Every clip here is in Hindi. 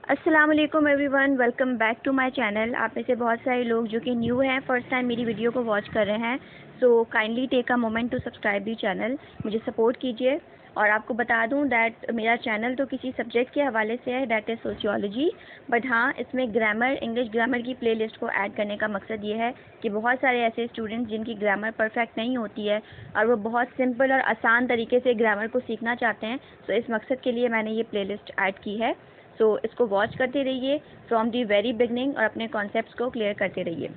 अस्सलाम वालेकुम everyone, welcome back to my channel. आप में से बहुत सारे लोग जो कि न्यू हैं, फर्स्ट टाइम मेरी वीडियो को वॉच कर रहे हैं, so kindly take a moment to subscribe the channel. मुझे सपोर्ट कीजिए। और आपको बता दूं दैट मेरा चैनल तो किसी सब्जेक्ट के हवाले से है, दैट इज़ सोशियोलॉजी, बट हाँ, इसमें ग्रामर, इंग्लिश ग्रामर की प्लेलिस्ट को ऐड करने का मकसद ये है कि बहुत सारे ऐसे स्टूडेंट्स जिनकी ग्रामर परफेक्ट नहीं होती है और वो बहुत सिंपल और आसान तरीके से ग्रामर को सीखना चाहते हैं, तो इस मकसद के लिए मैंने ये प्लेलिस्ट ऐड की है। सो इसको वॉच करते रहिए फ्रॉम दी वेरी बिगनिंग और अपने कॉन्सेप्ट्स को क्लियर करते रहिए।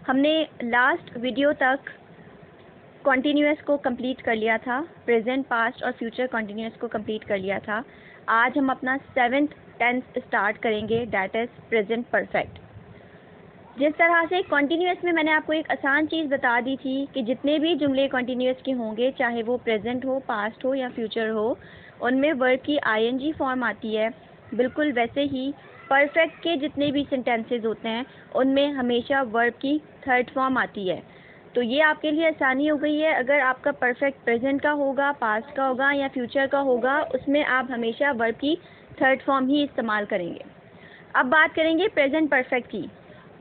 हमने लास्ट वीडियो तक कॉन्टीन्यूअस को कंप्लीट कर लिया था, प्रेजेंट, पास्ट और फ्यूचर कॉन्टीन्यूअस को कंप्लीट कर लिया था। आज हम अपना 7th टेंस स्टार्ट करेंगे, दैट इज़ प्रेजेंट परफेक्ट। जिस तरह से कॉन्टीन्यूअस में मैंने आपको एक आसान चीज़ बता दी थी कि जितने भी जुमले कॉन्टीन्यूअस के होंगे, चाहे वो प्रेजेंट हो, पास्ट हो या फ्यूचर हो, उनमें वर्ब की आईएनजी फॉर्म आती है। बिल्कुल वैसे ही परफेक्ट के जितने भी सेंटेंसेस होते हैं उनमें हमेशा वर्ब की थर्ड फॉर्म आती है। तो ये आपके लिए आसानी हो गई है। अगर आपका परफेक्ट प्रेजेंट का होगा, पास्ट का होगा या फ्यूचर का होगा, उसमें आप हमेशा वर्ब की थर्ड फॉर्म ही इस्तेमाल करेंगे। अब बात करेंगे प्रेजेंट परफेक्ट की।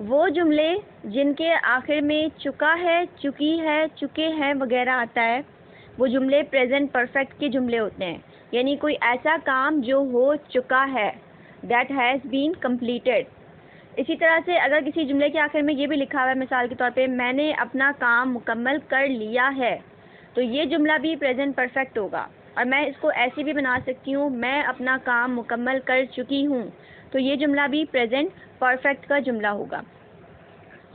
वो जुमले जिनके आखिर में चुका है, चुकी है, चुके हैं वगैरह आता है, वो जुमले प्रेजेंट परफेक्ट के जुमले होते हैं। यानी कोई ऐसा काम जो हो चुका है, दैट हैज़ बीन कंप्लीटेड। इसी तरह से अगर किसी जुमले के आखिर में ये भी लिखा हुआ है, मिसाल के तौर पे मैंने अपना काम मुकम्मल कर लिया है, तो ये जुमला भी प्रेजेंट परफेक्ट होगा। और मैं इसको ऐसे भी बना सकती हूँ, मैं अपना काम मुकम्मल कर चुकी हूँ, तो ये जुमला भी प्रेजेंट परफेक्ट का जुमला होगा।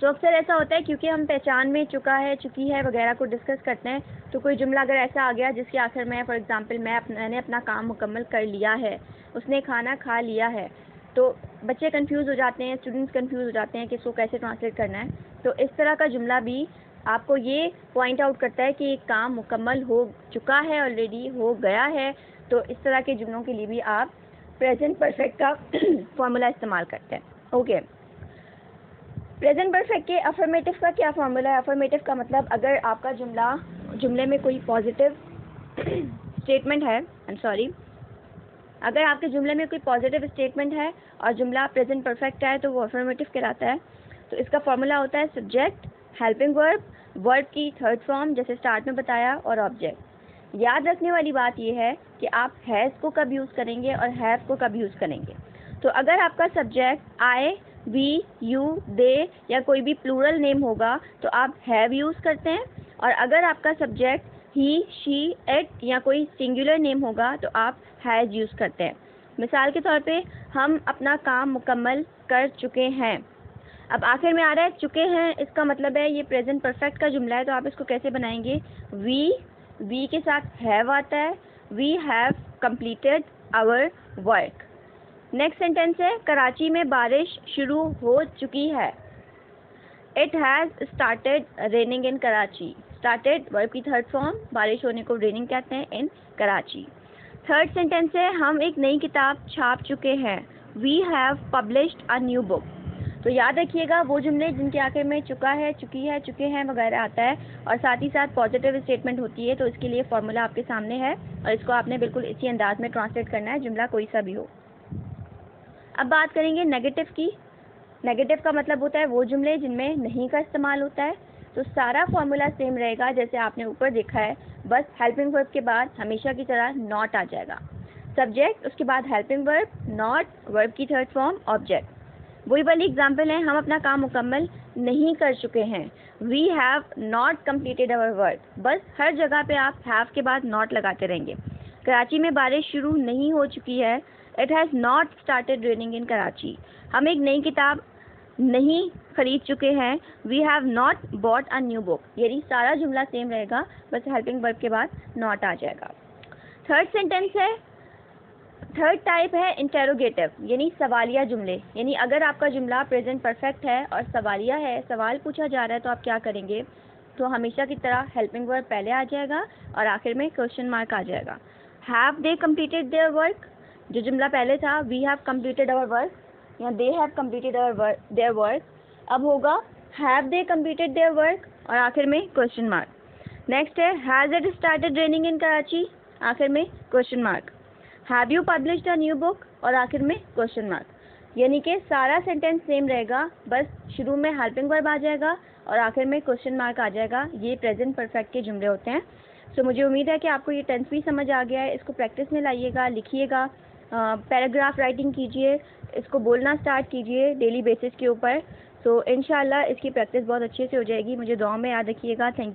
तो अक्सर ऐसा होता है क्योंकि हम पहचान में चुका है, चुकी है वगैरह को डिस्कस करते हैं, तो कोई जुमला अगर ऐसा आ गया जिसके आखिर में फॉर एग्जांपल मैंने अपना काम मुकम्मल कर लिया है, उसने खाना खा लिया है, तो बच्चे कंफ्यूज हो जाते हैं, स्टूडेंट्स कंफ्यूज हो जाते हैं कि इसको कैसे ट्रांसलेट करना है। तो इस तरह का जुमला भी आपको ये पॉइंट आउट करता है कि काम मुकम्मल हो चुका है, ऑलरेडी हो गया है। तो इस तरह के जुमलों के लिए भी आप प्रेजेंट परफेक्ट का फॉर्मूला इस्तेमाल करते हैं। ओके, प्रेजेंट परफेक्ट के अफर्मेटिव का क्या फॉर्मूला है? अफर्मेटिव का मतलब अगर आपका जुमले में कोई पॉजिटिव स्टेटमेंट है, अगर आपके जुमले में कोई पॉजिटिव स्टेटमेंट है और जुमला प्रेजेंट परफेक्ट है, तो वो अफर्मेटिव कहलाता है। तो इसका फॉर्मूला होता है सब्जेक्ट, हेल्पिंग वर्ब, वर्ब की थर्ड फॉर्म जैसे स्टार्ट में बताया, और ऑब्जेक्ट। याद रखने वाली बात यह है कि आप हैज़ को कब यूज़ करेंगे और हैव को कब यूज़ करेंगे। तो अगर आपका सब्जेक्ट आई, वी, यू, दे या कोई भी प्लूरल नेम होगा तो आप हैव यूज़ करते हैं, और अगर आपका सब्जेक्ट ही, शी, इट या कोई सिंगुलर नेम होगा तो आप हैज़ यूज़ करते हैं। मिसाल के तौर पे हम अपना काम मुकम्मल कर चुके हैं। अब आखिर में आ रहा है चुके हैं, इसका मतलब है ये प्रेजेंट परफेक्ट का जुमला है, तो आप इसको कैसे बनाएंगे? वी के साथ हैव आता है, we have completed our work. Next sentence है कराची में बारिश शुरू हो चुकी है। It has started raining in Karachi. Started verb की थर्ड फॉर्म, बारिश होने को रेनिंग कहते हैं इन कराची। थर्ड सेंटेंस है हम एक नई किताब छाप चुके हैं। We have published a new book. तो याद रखिएगा वो जुमले जिनके आखिर में चुका है, चुकी है, चुके हैं वगैरह आता है और साथ ही साथ पॉजिटिव स्टेटमेंट होती है, तो इसके लिए फॉर्मूला आपके सामने है और इसको आपने बिल्कुल इसी अंदाज में ट्रांसलेट करना है, जुमला कोई सा भी हो। अब बात करेंगे नेगेटिव की। नेगेटिव का मतलब होता है वो जुमले जिनमें नहीं का इस्तेमाल होता है। तो सारा फॉर्मूला सेम रहेगा जैसे आपने ऊपर देखा है, बस हेल्पिंग वर्ब के बाद हमेशा की तरह नॉट आ जाएगा। सब्जेक्ट, उसके बाद हेल्पिंग वर्ब, नॉट, वर्ब की थर्ड फॉर्म, ऑब्जेक्ट। वही वाली एग्जाम्पल है, हम अपना काम मुकम्मल नहीं कर चुके हैं। We have not completed our work. बस हर जगह पे आप हैव के बाद नॉट लगाते रहेंगे। कराची में बारिश शुरू नहीं हो चुकी है। It has not started raining in Karachi. हम एक नई किताब नहीं खरीद चुके हैं। We have not bought a new book. यानी सारा जुमला सेम रहेगा, बस हेल्पिंग वर्ब के बाद नॉट आ जाएगा। थर्ड सेंटेंस है, थर्ड टाइप है इंटेरोगेटिव, यानी सवालिया जुमले। यानी अगर आपका जुमला प्रेजेंट परफेक्ट है और सवालिया है, सवाल पूछा जा रहा है, तो आप क्या करेंगे? तो हमेशा की तरह हेल्पिंग वर्ब पहले आ जाएगा और आखिर में क्वेश्चन मार्क आ जाएगा। Have they completed their work, जो जुमला पहले था we have completed our work या they have completed their work, अब होगा have they completed their work और आखिर में क्वेश्चन मार्क। नेक्स्ट है has it started raining in Karachi, आखिर में question mark. Have you published a new book, और आखिर में क्वेश्चन मार्क, यानी कि सारा सेंटेंस सेम रहेगा, बस शुरू में हेल्पिंग वर्ब आ जाएगा और आखिर में क्वेश्चन मार्क आ जाएगा। ये प्रेजेंट परफेक्ट के जुमले होते हैं। सो मुझे उम्मीद है कि आपको ये टेंस भी समझ आ गया है। इसको प्रैक्टिस में लाइएगा, लिखिएगा, पैराग्राफ राइटिंग कीजिए, इसको बोलना स्टार्ट कीजिए डेली बेसिस के ऊपर। सो इंशाल्लाह इसकी प्रैक्टिस बहुत अच्छे से हो जाएगी। मुझे दुआ में याद रखिएगा। Thank you.